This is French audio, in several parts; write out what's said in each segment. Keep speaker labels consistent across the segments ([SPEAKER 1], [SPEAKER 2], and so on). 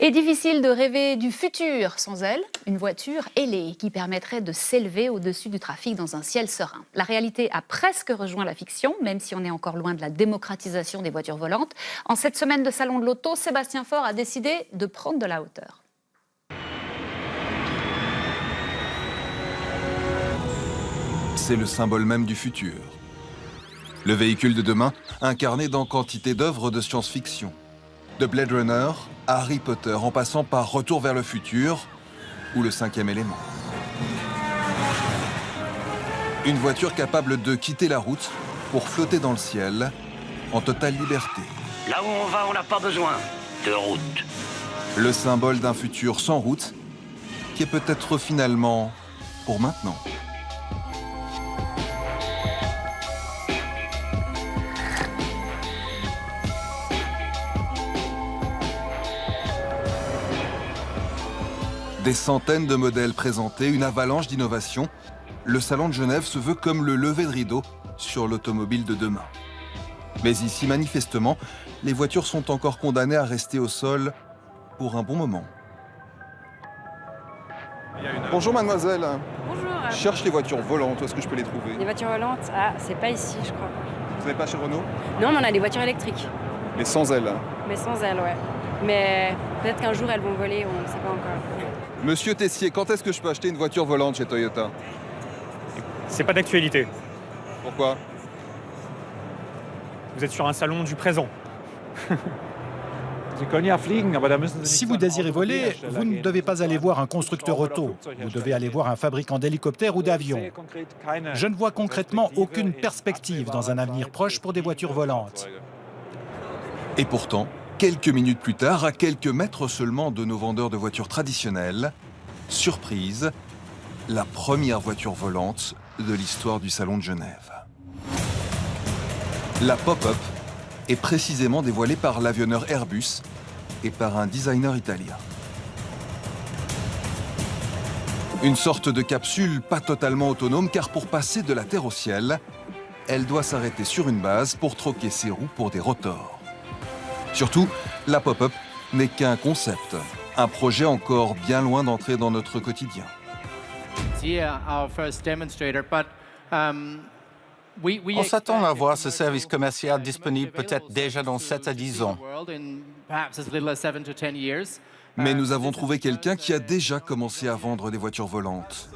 [SPEAKER 1] Et difficile de rêver du futur sans elle, une voiture ailée qui permettrait de s'élever au-dessus du trafic dans un ciel serein. La réalité a presque rejoint la fiction, même si on est encore loin de la démocratisation des voitures volantes. En cette semaine de Salon de l'Auto, Sébastien Faure a décidé de prendre de la hauteur.
[SPEAKER 2] C'est le symbole même du futur. Le véhicule de demain, incarné dans quantité d'œuvres de science-fiction. De Blade Runner à Harry Potter, en passant par Retour vers le futur ou Le Cinquième élément. Une voiture capable de quitter la route pour flotter dans le ciel en totale liberté.
[SPEAKER 3] Là où on va, on n'a pas besoin de route.
[SPEAKER 2] Le symbole d'un futur sans route qui est peut-être finalement pour maintenant. Des centaines de modèles présentés, une avalanche d'innovations. Le Salon de Genève se veut comme le lever de rideau sur l'automobile de demain. Mais ici, manifestement, les voitures sont encore condamnées à rester au sol pour un bon moment. Bonjour mademoiselle.
[SPEAKER 4] Bonjour.
[SPEAKER 2] Je cherche les voitures volantes, où est-ce que je peux les trouver?
[SPEAKER 4] Les voitures volantes, c'est pas ici, je crois.
[SPEAKER 2] Vous n'avez pas chez Renault?
[SPEAKER 4] Non, mais on a des voitures électriques.
[SPEAKER 2] Mais sans elles.
[SPEAKER 4] Mais sans elles, ouais. Mais peut-être qu'un jour elles vont voler, on ne sait pas encore.
[SPEAKER 2] Monsieur Tessier, quand est-ce que je peux acheter une voiture volante chez Toyota?
[SPEAKER 5] C'est pas d'actualité.
[SPEAKER 2] Pourquoi?
[SPEAKER 5] Vous êtes sur un salon du présent.
[SPEAKER 6] Si vous désirez voler, vous ne devez pas aller voir un constructeur auto. Vous devez aller voir un fabricant d'hélicoptères ou d'avions. Je ne vois concrètement aucune perspective dans un avenir proche pour des voitures volantes.
[SPEAKER 2] Et pourtant, quelques minutes plus tard, à quelques mètres seulement de nos vendeurs de voitures traditionnelles, surprise, la première voiture volante de l'histoire du Salon de Genève. La pop-up est précisément dévoilée par l'avionneur Airbus et par un designer italien. Une sorte de capsule pas totalement autonome car pour passer de la Terre au ciel, elle doit s'arrêter sur une base pour troquer ses roues pour des rotors. Surtout, la pop-up n'est qu'un concept, un projet encore bien loin d'entrer dans notre quotidien.
[SPEAKER 7] On s'attend à voir ce service commercial disponible peut-être déjà dans 7 à 10 ans.
[SPEAKER 2] Mais nous avons trouvé quelqu'un qui a déjà commencé à vendre des voitures volantes.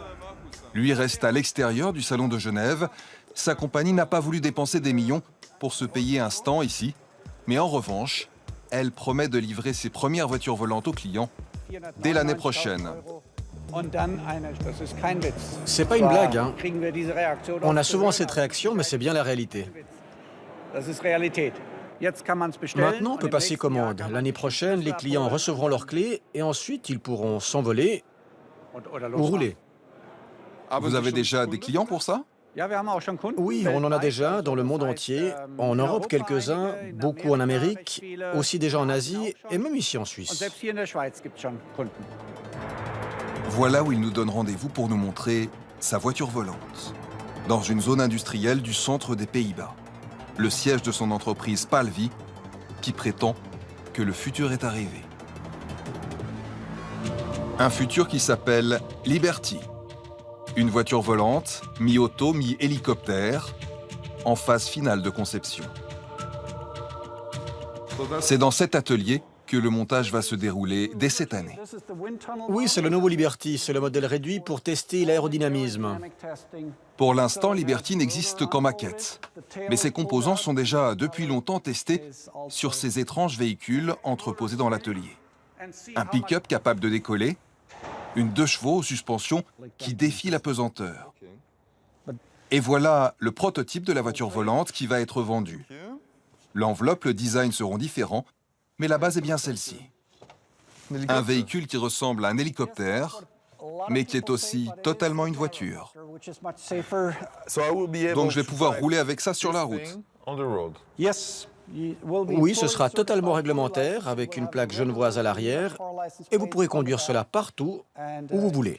[SPEAKER 2] Lui reste à l'extérieur du Salon de Genève. Sa compagnie n'a pas voulu dépenser des millions pour se payer un stand ici. Mais en revanche, elle promet de livrer ses premières voitures volantes aux clients dès l'année prochaine.
[SPEAKER 8] C'est pas une blague, hein. On a souvent cette réaction, mais c'est bien la réalité. Maintenant, on peut passer commande. L'année prochaine, les clients recevront leurs clés et ensuite, ils pourront s'envoler ou rouler.
[SPEAKER 2] Vous avez déjà des clients pour ça?
[SPEAKER 8] Oui, on en a déjà dans le monde entier, en Europe quelques-uns, beaucoup en Amérique, aussi déjà en Asie et même ici en Suisse.
[SPEAKER 2] Voilà où il nous donne rendez-vous pour nous montrer sa voiture volante. Dans une zone industrielle du centre des Pays-Bas. Le siège de son entreprise Palvi, qui prétend que le futur est arrivé. Un futur qui s'appelle Liberty. Une voiture volante, mi-auto, mi-hélicoptère, en phase finale de conception. C'est dans cet atelier que le montage va se dérouler dès cette année.
[SPEAKER 8] Oui, c'est le nouveau Liberty, c'est le modèle réduit pour tester l'aérodynamisme.
[SPEAKER 2] Pour l'instant, Liberty n'existe qu'en maquette. Mais ses composants sont déjà depuis longtemps testés sur ces étranges véhicules entreposés dans l'atelier. Un pick-up capable de décoller, une 2 chevaux aux suspensions qui défie la pesanteur. Et voilà le prototype de la voiture volante qui va être vendue. L'enveloppe, le design seront différents, mais la base est bien celle-ci. Un véhicule qui ressemble à un hélicoptère, mais qui est aussi totalement une voiture. Donc je vais pouvoir rouler avec ça sur la route.
[SPEAKER 8] Oui, ce sera totalement réglementaire, avec une plaque genevoise à l'arrière, et vous pourrez conduire cela partout où vous voulez.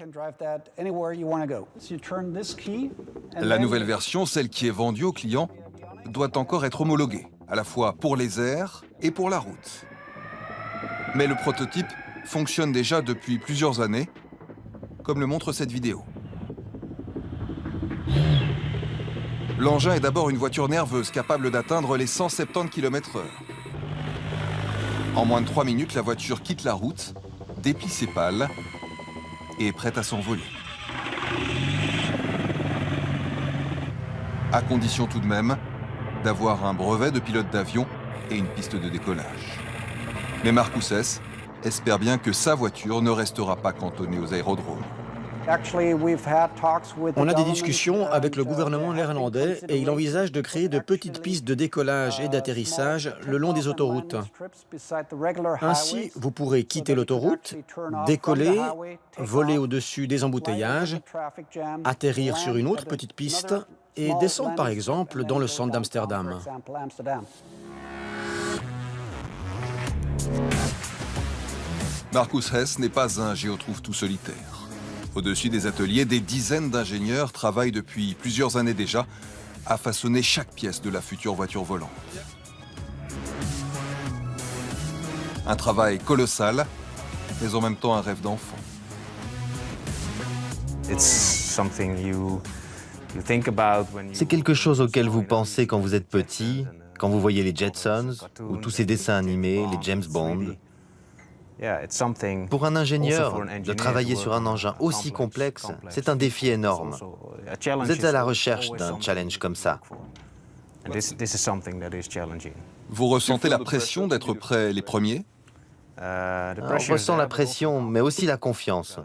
[SPEAKER 2] La nouvelle version, celle qui est vendue aux clients, doit encore être homologuée, à la fois pour les airs et pour la route. Mais le prototype fonctionne déjà depuis plusieurs années, comme le montre cette vidéo. L'engin est d'abord une voiture nerveuse capable d'atteindre les 170 km/h. En moins de 3 minutes, la voiture quitte la route, déplie ses pales et est prête à s'envoler. À condition tout de même d'avoir un brevet de pilote d'avion et une piste de décollage. Mais Marcus Hess espère bien que sa voiture ne restera pas cantonnée aux aérodromes.
[SPEAKER 8] On a des discussions avec le gouvernement néerlandais et il envisage de créer de petites pistes de décollage et d'atterrissage le long des autoroutes. Ainsi, vous pourrez quitter l'autoroute, décoller, voler au-dessus des embouteillages, atterrir sur une autre petite piste et descendre par exemple dans le centre d'Amsterdam.
[SPEAKER 2] Marcus Hess n'est pas un géotrouve tout solitaire. Au-dessus des ateliers, des dizaines d'ingénieurs travaillent depuis plusieurs années déjà à façonner chaque pièce de la future voiture volante. Un travail colossal, mais en même temps un rêve d'enfant.
[SPEAKER 9] C'est quelque chose auquel vous pensez quand vous êtes petit, quand vous voyez les Jetsons ou tous ces dessins animés, les James Bond. Pour un ingénieur, de travailler sur un engin aussi complexe, c'est un défi énorme. Vous êtes à la recherche d'un challenge comme ça.
[SPEAKER 2] Vous ressentez la pression d'être prêt les premiers?
[SPEAKER 9] On ressent la pression, mais aussi la confiance.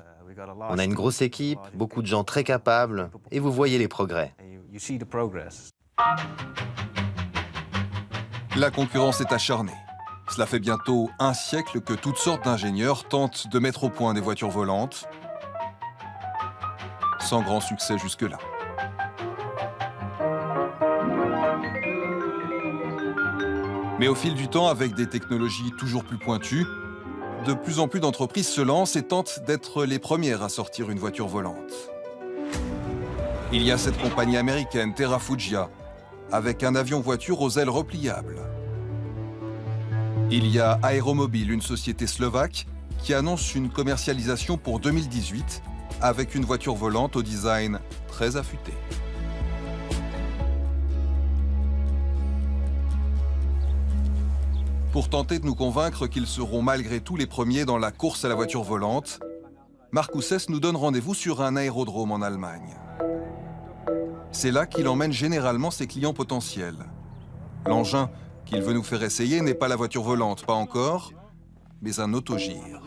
[SPEAKER 9] On a une grosse équipe, beaucoup de gens très capables, et vous voyez les progrès.
[SPEAKER 2] La concurrence est acharnée. Cela fait bientôt un siècle que toutes sortes d'ingénieurs tentent de mettre au point des voitures volantes, sans grand succès jusque-là. Mais au fil du temps, avec des technologies toujours plus pointues, de plus en plus d'entreprises se lancent et tentent d'être les premières à sortir une voiture volante. Il y a cette compagnie américaine, TerraFuggia, avec un avion-voiture aux ailes repliables. Il y a Aeromobile, une société slovaque, qui annonce une commercialisation pour 2018 avec une voiture volante au design très affûté. Pour tenter de nous convaincre qu'ils seront malgré tout les premiers dans la course à la voiture volante, Marcus Hess nous donne rendez-vous sur un aérodrome en Allemagne. C'est là qu'il emmène généralement ses clients potentiels. L'engin qu'il veut nous faire essayer n'est pas la voiture volante, pas encore, mais un autogire.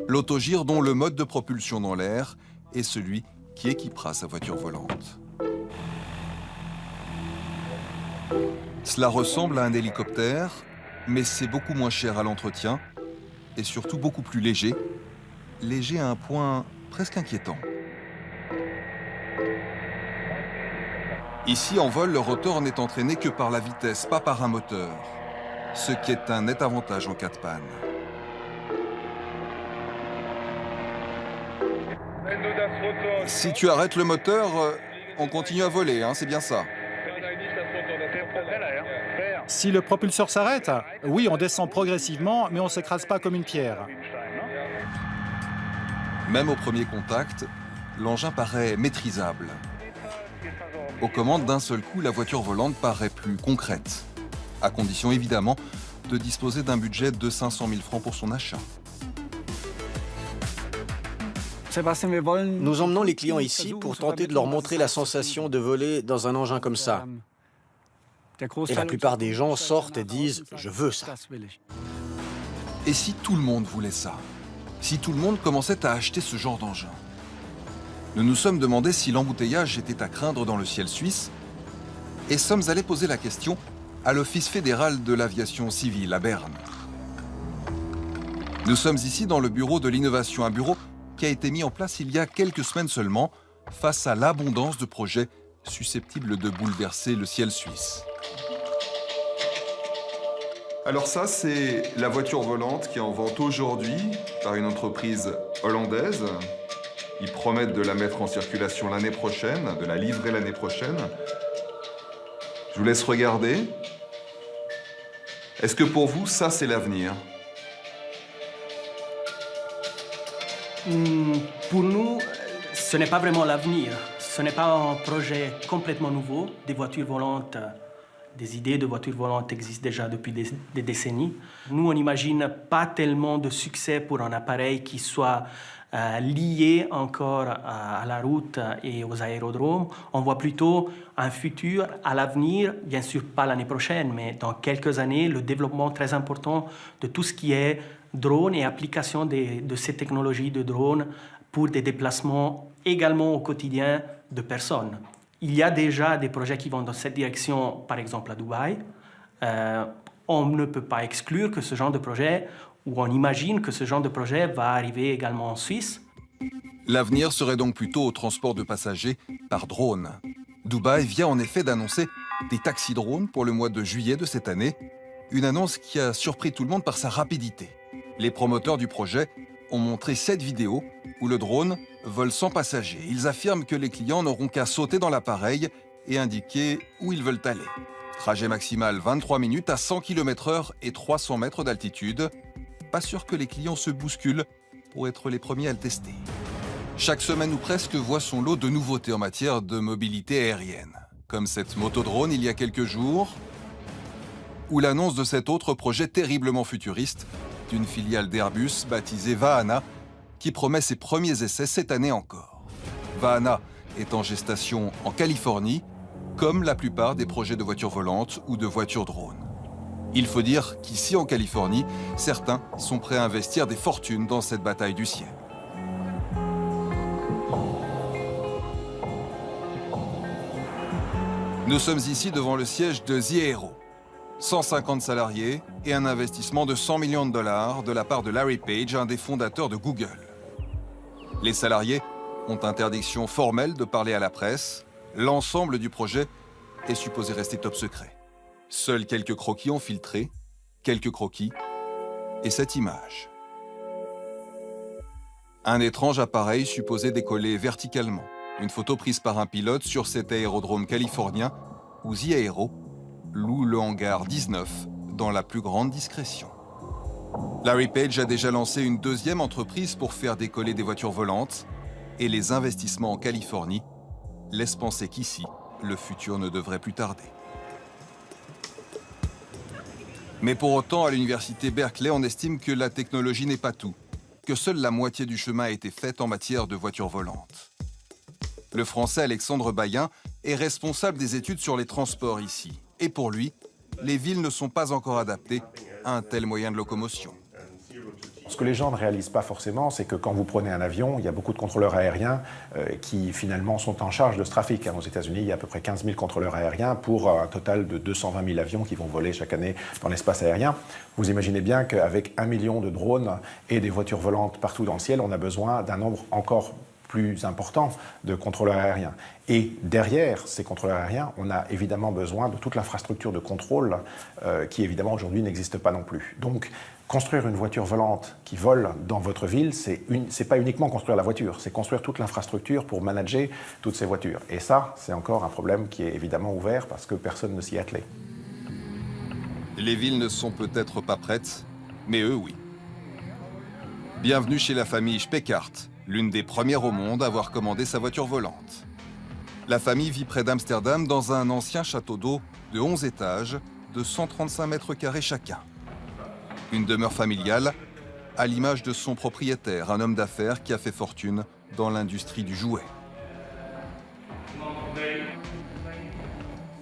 [SPEAKER 2] L'autogire dont le mode de propulsion dans l'air est celui qui équipera sa voiture volante. Cela ressemble à un hélicoptère, mais c'est beaucoup moins cher à l'entretien et surtout beaucoup plus léger. Léger à un point presque inquiétant. Ici, en vol, le rotor n'est entraîné que par la vitesse, pas par un moteur, ce qui est un net avantage en cas de panne. Si tu arrêtes le moteur, on continue à voler, hein, c'est bien ça.
[SPEAKER 6] Si le propulseur s'arrête, oui, on descend progressivement, mais on ne s'écrase pas comme une pierre.
[SPEAKER 2] Même au premier contact, l'engin paraît maîtrisable. Aux commandes, d'un seul coup, la voiture volante paraît plus concrète, à condition évidemment de disposer d'un budget de 500 000 francs pour son achat.
[SPEAKER 8] Nous emmenons les clients ici pour tenter de leur montrer la sensation de voler dans un engin comme ça. Et la plupart des gens sortent et disent « je veux ça ».
[SPEAKER 2] Et si tout le monde voulait ça? Si tout le monde commençait à acheter ce genre d'engin? Nous nous sommes demandé si l'embouteillage était à craindre dans le ciel suisse et sommes allés poser la question à l'Office fédéral de l'aviation civile à Berne. Nous sommes ici dans le bureau de l'innovation, un bureau qui a été mis en place il y a quelques semaines seulement face à l'abondance de projets susceptibles de bouleverser le ciel suisse. Alors ça, c'est la voiture volante qui est en vente aujourd'hui par une entreprise hollandaise. Ils promettent de la mettre en circulation l'année prochaine, de la livrer l'année prochaine. Je vous laisse regarder. Est-ce que pour vous, ça, c'est l'avenir?
[SPEAKER 10] Pour nous, ce n'est pas vraiment l'avenir. Ce n'est pas un projet complètement nouveau. Des voitures volantes, des idées de voitures volantes existent déjà depuis des décennies. Nous, on n'imagine pas tellement de succès pour un appareil qui soit lié encore à la route et aux aérodromes. On voit plutôt un futur à l'avenir, bien sûr pas l'année prochaine, mais dans quelques années, le développement très important de tout ce qui est drone et application de ces technologies de drone pour des déplacements également au quotidien de personnes. Il y a déjà des projets qui vont dans cette direction, par exemple à Dubaï. On ne peut pas exclure que ce genre de projet, ou on imagine que ce genre de projet va arriver également en Suisse.
[SPEAKER 2] L'avenir serait donc plutôt au transport de passagers par drone. Dubaï vient en effet d'annoncer des taxis-drones pour le mois de juillet de cette année, une annonce qui a surpris tout le monde par sa rapidité. Les promoteurs du projet ont montré 7 vidéos où le drone vole sans passagers. Ils affirment que les clients n'auront qu'à sauter dans l'appareil et indiquer où ils veulent aller. Trajet maximal 23 minutes à 100 km/h et 300 mètres d'altitude. Pas sûr que les clients se bousculent pour être les premiers à le tester. Chaque semaine ou presque voit son lot de nouveautés en matière de mobilité aérienne. Comme cette motodrone il y a quelques jours, ou l'annonce de cet autre projet terriblement futuriste d'une filiale d'Airbus baptisée Vahana, qui promet ses premiers essais cette année encore. Vahana est en gestation en Californie, comme la plupart des projets de voitures volantes ou de voitures drones. Il faut dire qu'ici en Californie, certains sont prêts à investir des fortunes dans cette bataille du ciel. Nous sommes ici devant le siège de The Aero. 150 salariés et un investissement de 100 millions de dollars de la part de Larry Page, un des fondateurs de Google. Les salariés ont interdiction formelle de parler à la presse. L'ensemble du projet est supposé rester top secret. Seuls quelques croquis ont filtré, quelques croquis et cette image. Un étrange appareil supposé décoller verticalement. Une photo prise par un pilote sur cet aérodrome californien où The Aero loue le hangar 19 dans la plus grande discrétion. Larry Page a déjà lancé une deuxième entreprise pour faire décoller des voitures volantes et les investissements en Californie laissent penser qu'ici, le futur ne devrait plus tarder. Mais pour autant, à l'université Berkeley, on estime que la technologie n'est pas tout, que seule la moitié du chemin a été faite en matière de voitures volantes. Le Français Alexandre Bayen est responsable des études sur les transports ici. Et pour lui, les villes ne sont pas encore adaptées à un tel moyen de locomotion.
[SPEAKER 11] Ce que les gens ne réalisent pas forcément, c'est que quand vous prenez un avion, il y a beaucoup de contrôleurs aériens qui finalement sont en charge de ce trafic. Aux États-Unis, il y a à peu près 15 000 contrôleurs aériens pour un total de 220 000 avions qui vont voler chaque année dans l'espace aérien. Vous imaginez bien qu'avec 1 million de drones et des voitures volantes partout dans le ciel, on a besoin d'un nombre encore plus important de contrôleurs aériens. Et derrière ces contrôleurs aériens, on a évidemment besoin de toute l'infrastructure de contrôle qui évidemment aujourd'hui n'existe pas non plus. Donc construire une voiture volante qui vole dans votre ville, c'est pas uniquement construire la voiture, c'est construire toute l'infrastructure pour manager toutes ces voitures. Et ça, c'est encore un problème qui est évidemment ouvert parce que personne ne s'y est attelé.
[SPEAKER 2] Les villes ne sont peut-être pas prêtes, mais eux, oui. Bienvenue chez la famille Speckart, l'une des premières au monde à avoir commandé sa voiture volante. La famille vit près d'Amsterdam dans un ancien château d'eau de 11 étages, de 135 mètres carrés chacun. Une demeure familiale, à l'image de son propriétaire, un homme d'affaires qui a fait fortune dans l'industrie du jouet.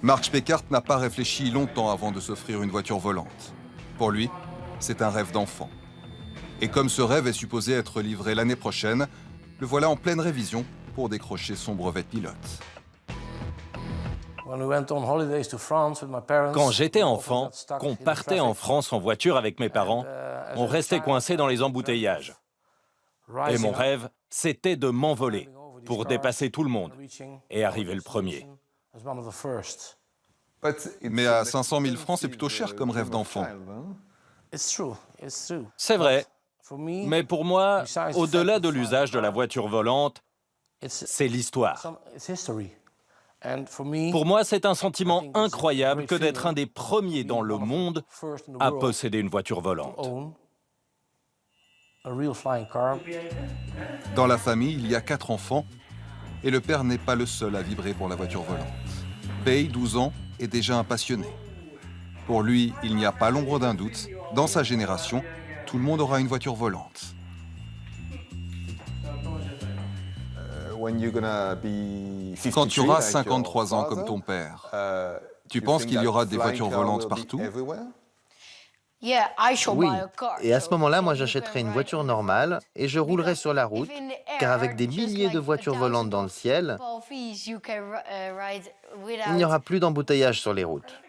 [SPEAKER 2] Mark Speckart n'a pas réfléchi longtemps avant de s'offrir une voiture volante. Pour lui, c'est un rêve d'enfant. Et comme ce rêve est supposé être livré l'année prochaine, le voilà en pleine révision pour décrocher son brevet de pilote.
[SPEAKER 12] Quand j'étais enfant, qu'on partait en France en voiture avec mes parents, on restait coincé dans les embouteillages. Et mon rêve, c'était de m'envoler pour dépasser tout le monde et arriver le premier.
[SPEAKER 2] Mais à 500 000 francs, c'est plutôt cher comme rêve d'enfant.
[SPEAKER 12] C'est vrai. Mais pour moi, au-delà de l'usage de la voiture volante, c'est l'histoire. Pour moi, c'est un sentiment incroyable que d'être un des premiers dans le monde à posséder une voiture volante.
[SPEAKER 2] Dans la famille, il y a 4 enfants et le père n'est pas le seul à vibrer pour la voiture volante. Pei, 12 ans, est déjà un passionné. Pour lui, il n'y a pas l'ombre d'un doute. Dans sa génération, tout le monde aura une voiture volante. Quand tu auras 53 ans comme ton père, tu penses qu'il y aura des voitures volantes partout?
[SPEAKER 9] Oui, et à ce moment-là, moi j'achèterai une voiture normale et je roulerai sur la route, car avec des milliers de voitures volantes dans le ciel, il n'y aura plus d'embouteillage sur les routes.